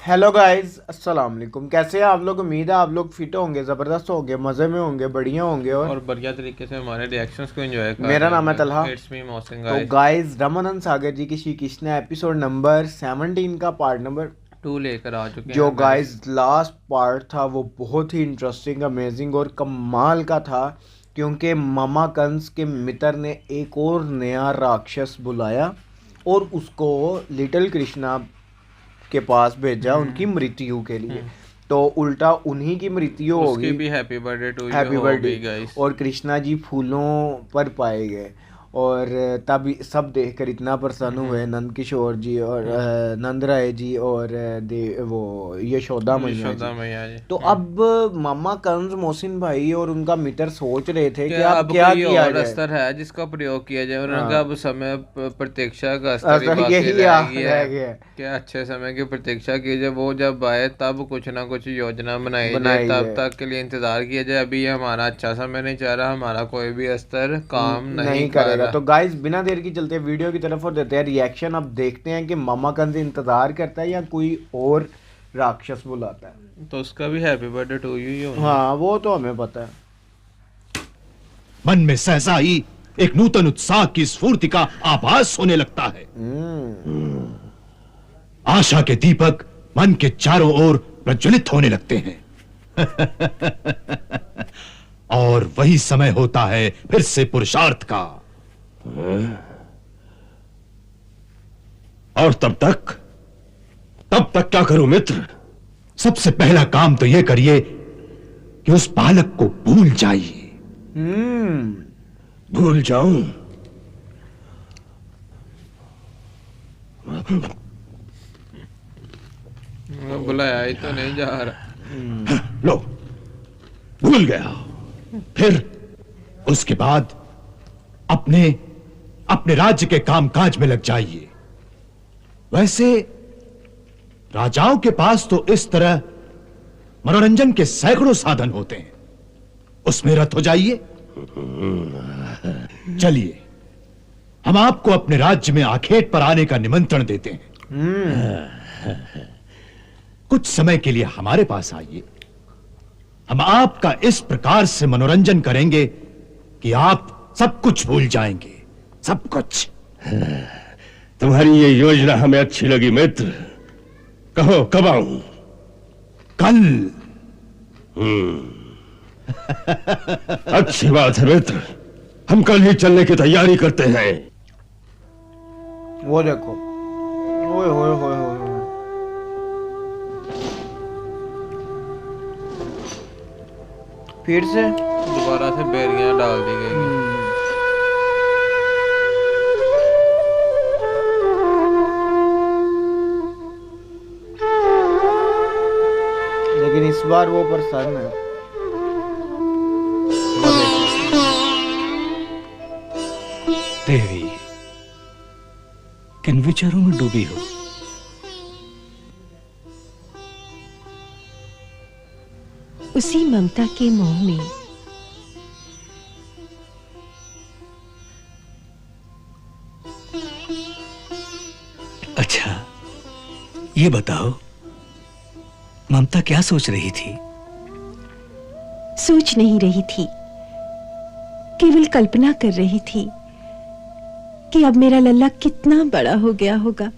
Hello guys, अस्सलाम वालेकुम। कैसे हैं आप लोग? उम्मीद है आप लोग फिट होंगे, ज़बरदस्त होंगे, मज़े में होंगे, बढ़िया होंगे और बढ़िया तरीके से हमारे रिएक्शंस को एंजॉय कर मेरा रहे नाम है होंगे। तलहा। इट्स मी मोहसिन तो गाइस। गाइस, रमानंद सागर जी की श्री कृष्णा एपिसोड नंबर 17 का पार्ट नंबर 2 लेकर आ चुके जो हैं गाइस। गाइस लास्ट पार्ट था वो बहुत ही इंटरेस्टिंग, अमेजिंग और कमाल का था, क्योंकि मामा कंस के मित्र ने एक और नया राक्षस बुलाया और उसको लिटिल कृष्णा के पास भेजा उनकी मृत्यु के लिए। तो उल्टा उन्हीं की मृत्यु उसकी होगी। भी happy birthday to you happy हो बर्थडे। गई गाइस। और कृष्णा जी फूलों पर पाए गए और तब सब देखकर इतना प्रसन्न हुए नंद किशोर जी और नंद राय जी और वो यशोदा मैया जी। यशोदा मैया जी। तो अब मामा कंस मोहसिन भाई और उनका मित्र सोच रहे थे कि क्या अब अब क्या कोई किया और जाए। अस्तर है जिसका प्रयोग किया जाए? उन्होंने कहा हाँ, अब समय प्रतीक्षा का अस्तर ही बाकी यही रह गया रह है। गया। क्या अच्छे समय की प्रतीक्षा की जाए, वो जब आए तब कुछ ना कुछ योजना बनाई जाए, बनाई तब जाए। तक के लिए इंतजार किया जाए। अभी ये हमारा अच्छा समय नहीं चाह रहा, हमारा कोई भी अस्तर काम नहीं नहीं कर करेगा। रहा। तो गाइस, बिना देर की चलते वीडियो की तरफ और देते हैं रिएक्शन। अब देखते हैं कि मामा कंस इंतजार करता है या कोई और राक्षस बुलाता है। तो उसका भी हैप्पी बर्थडे टू यू ही होना। हाँ, वो तो हमें पता है। मन में सहसा ही एक नूतन उत्साह की स्फूर्ति का आभास होने लगता है। आशा के दीपक मन के चारों ओर प्रज्वलित होने लगते हैं। और वही समय होता है फिर से पुरुषार्थ का। और तब तक क्या करूं मित्र? सबसे पहला काम तो यह करिए कि उस बालक को भूल जाइए। भूल जाऊं? बुलाया ही तो नहीं जा रहा। लो, भूल गया। फिर उसके बाद अपने अपने राज्य के कामकाज में लग जाइए। वैसे राजाओं के पास तो इस तरह मनोरंजन के सैकड़ों साधन होते हैं, उसमें रत हो जाइए। चलिए, हम आपको अपने राज्य में आखेट पर आने का निमंत्रण देते हैं। कुछ समय के लिए हमारे पास आइए। हम आपका इस प्रकार से मनोरंजन करेंगे कि आप सब कुछ भूल जाएंगे, सब कुछ। तुम्हारी ये योजना हमें अच्छी लगी मित्र। कहो कब आऊं? कल। अच्छी बात है मित्र, हम कल ही चलने की तैयारी करते हैं। वो देखो, ओए होए होए होए होए। फिर से दोबारा से बेरियां डाल दी गई। लेकिन इस बार वो प्रसन्न है। वो देखो। देवी, किन विचारों में डूबी हो? उसी ममता के मोह में। अच्छा, ये बताओ, ममता क्या सोच रही थी? सोच नहीं रही थी, केवल कल्पना कर रही थी कि अब मेरा लल्ला कितना बड़ा हो गया होगा।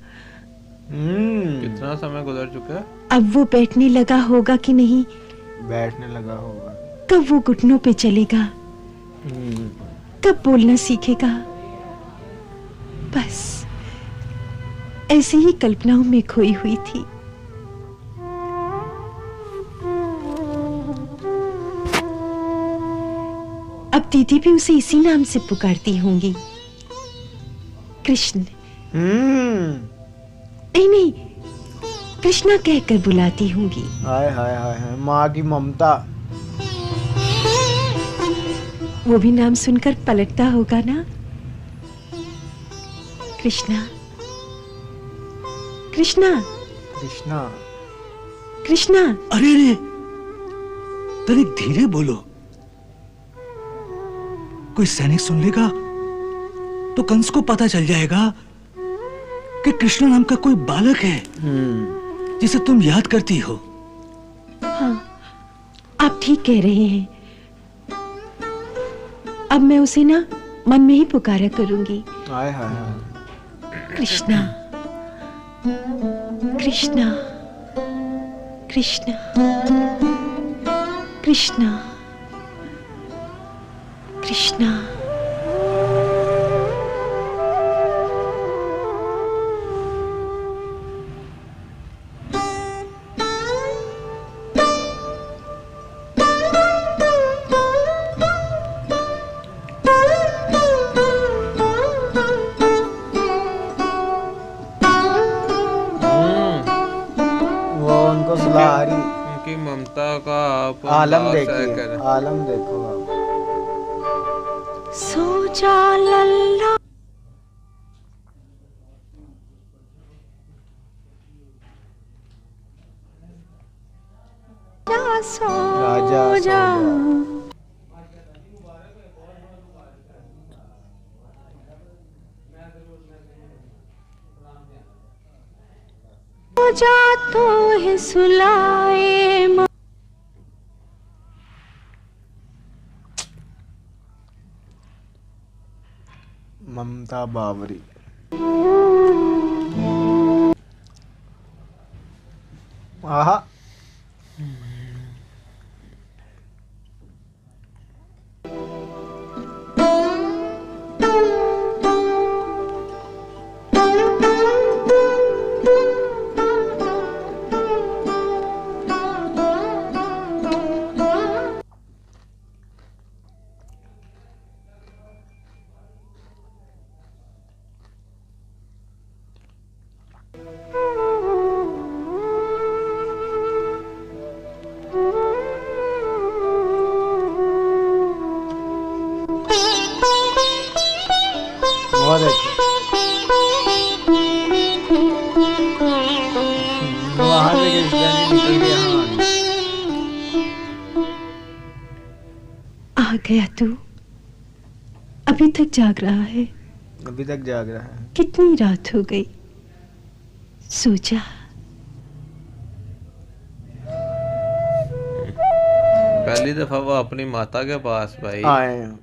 कितना समय गुजर चुका है? अब वो बैठने लगा होगा कि नहीं, बैठने लगा होगा। कब वो घुटनों पे चलेगा, कब बोलना सीखेगा। बस ऐसे ही कल्पनाओं में खोई हुई थी। अब दीदी भी उसे इसी नाम से पुकारती होंगी, कृष्ण। नहीं नहीं, कृष्णा कहकर बुलाती होंगी। हाय हाय हाय हाय, माँ की ममता। वो भी नाम सुनकर पलटता होगा ना। कृष्णा कृष्णा कृष्णा। कृष्णा। अरे रे, तनिक धीरे बोलो, कोई सैनिक सुन लेगा तो कंस को पता चल जाएगा कि कृष्ण नाम का कोई बालक है। जिसे तुम याद करती हो। आप ठीक कह रहे हैं। अब मैं उसे ना मन में ही पुकारा करूंगी। हाय हाय हाय। कृष्णा कृष्णा कृष्णा कृष्णा कृष्णा। वो उनको सुला रही। उनकी ममता का आप आलम अंदाज देखिए, करें। आलम देखो आप। सो जा लल्ला। सो राजा सो जा। सो जा तो है सुलाए ममता बावरी। आहा। वो देखो वहां से कृष्णा जी निकल के यहाँ आ गया तू। अभी तक जाग रहा है। अभी तक जाग रहा है। कितनी रात हो गई। सो जा। पहली दफा वो अपनी माता के पास भाई। आए हैं।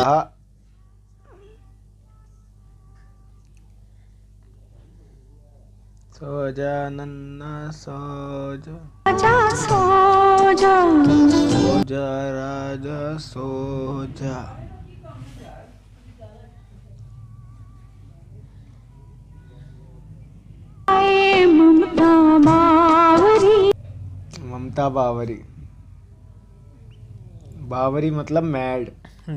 आहा। सो जा नन्ना सो जा। राजा सो जा। सो जा राजा सो जा। आए ममता बावरी। ममता बावरी। बावरी मतलब मैड।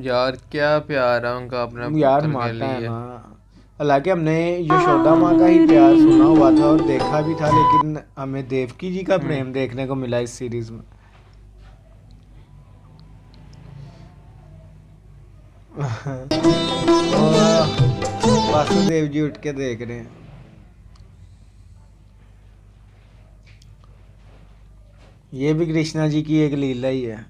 यार क्या प्यार है उनका अपने यार पुत्र के माता है लिए। ना। हालांकि हमने यशोदा माँ का ही प्यार सुना हुआ था और देखा भी था, लेकिन हमें देवकी जी का प्रेम देखने को मिला इस सीरीज में। वासुदेव जी उठ के देख रहे हैं। ये भी कृष्णा जी की एक लीला ही है।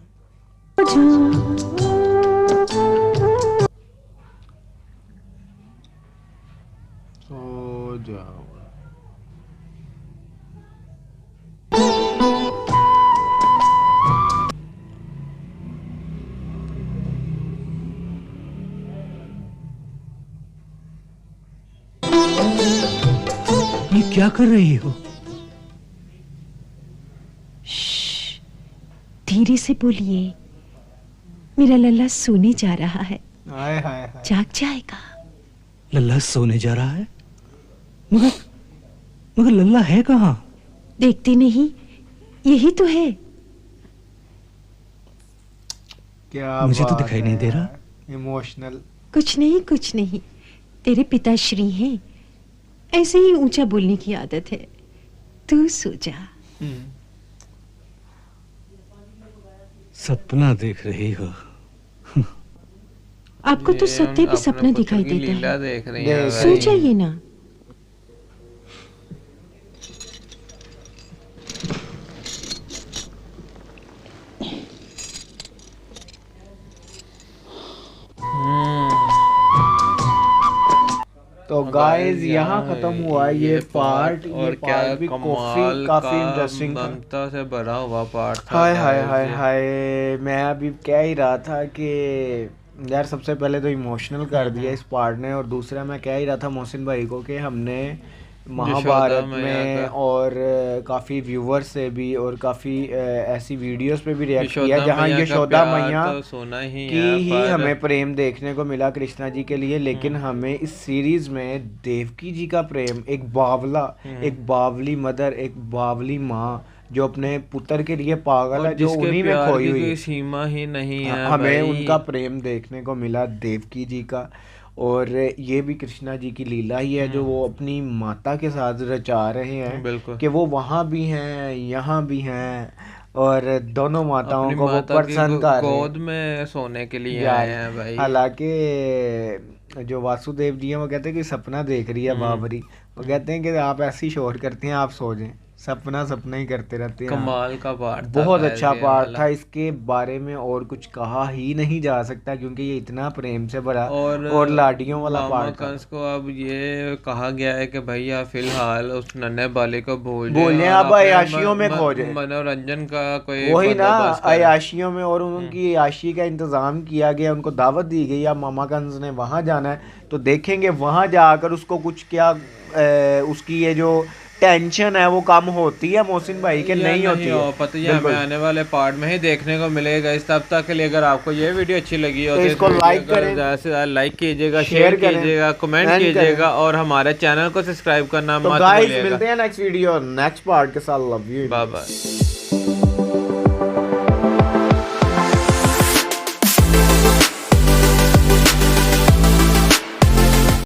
सो जाओ। ये क्या कर रही हो? धीरे से बोलिए। मेरा लल्ला सोने जा रहा है। हाय हाय हाय। जाग जाएगा। लल्ला सोने जा रहा है? मगर मगर लल्ला है कहाँ? देखते नहीं, यही तो है। क्या मुझे तो बात दिखाई नहीं दे रहा। इमोशनल। कुछ नहीं कुछ नहीं। तेरे पिताश्री हैं, ऐसे ही ऊंचा बोलने की आदत है। तू सो जा। सपना देख रही हो? आपको तो ये सत्य भी अपने सपना पुत्र दिखाई की लीला देता है। देख रही हैं सो सो भाई। जाइए ना। गाइस guys, यहाँ खत्म हुआ ये पार्ट। और क्या भी कमाल काफी का इंटरेस्टिंग था। ममता से भरा हुआ पार्ट था। हाय हाय guys, हाय ये। हाय, मैं अभी कह ही रहा था कि यार सबसे पहले तो इमोशनल कर दिया इस पार्ट ने, और दूसरा मैं कह ही रहा था मोहसिन भाई को कि हमने महाभारत मैया में का। और काफ़ी व्यूवर्स से भी और काफ़ी ऐसी वीडियोस पे भी रिएक्ट किया यशोदा जहाँ मैया का यशोदा प्यार मैया तो सोना ही की है, ही पर हमें प्रेम देखने को मिला कृष्णा जी के लिए, लेकिन हमें इस सीरीज में देवकी जी का प्रेम, एक बावला, एक बावली मदर, एक बावली माँ जो अपने पुत्र के लिए पागल और है, जो जिसके उन्हीं में प्यार खोई की हुई कोई है। सीमा ही नहीं है हमें भाई। उनका प्रेम देखने को मिला देवकी जी का, और ये भी कृष्णा जी की लीला ही है जो वो अपनी माता के साथ रचा रहे हैं बिल्कुल। कि वो वहाँ भी हैं यहाँ भी हैं, और दोनों माताओं अपनी को वो माता की प्रसन्न कर रहे गोद में सोने के लिए यार। आए हैं भाई। हालांकि जो वासुदेव जी हैं वो कहते हैं कि सपना देख रही है बाबरी, वो कहते हैं कि आप ऐसी शोर करती हैं, आप सो जाएं, सपना सपना ही करते रहते हैं आप। कमाल का पार्ट था बहुत guys अच्छा ये पार्ट वाला। था, इसके बारे में और कुछ कहा ही नहीं जा सकता क्योंकि ये इतना प्रेम से भरा और लाडियों वाला मामा पार्ट था। कंस को अब ये कहा गया है कि भैया फिलहाल उस नन्हे बाले को भूल जाए बोले और अब अपने अयाशियों में खो जाए, मनोरंजन का कोई वही ना बंदोबस्त करें। अयाशियों में, और उनकी अयाशी का इंतजाम किया गया, उनको दावत दी गई अब मामा कंस ने वहाँ जाना है, तो देखेंगे वहाँ जाकर उसको कुछ क्या उसकी ये जो टेंशन है वो कम होती है मोहसिन भाई के, या नहीं होती हो है। पता है, हमें बिल्कुल। आने वाले पार्ट में ही देखने को मिलेगा। इस तब तक के लिए अगर आपको ये वीडियो अच्छी लगी हो तो तो इस इसको वीडियो लाइक को करें, ज़्यादा से ज़्यादा लाइक कीजिएगा, शेयर शेयर करें, कीजिएगा, कमेंट कमेंट कीजिएगा और हमारे चैनल को सब्सक्राइब करना तो मत गाइस भूलिएगा। मिलते हैं नेक्स्ट वीडियो नेक्स्ट पार्ट के साथ। Love you, bye bye.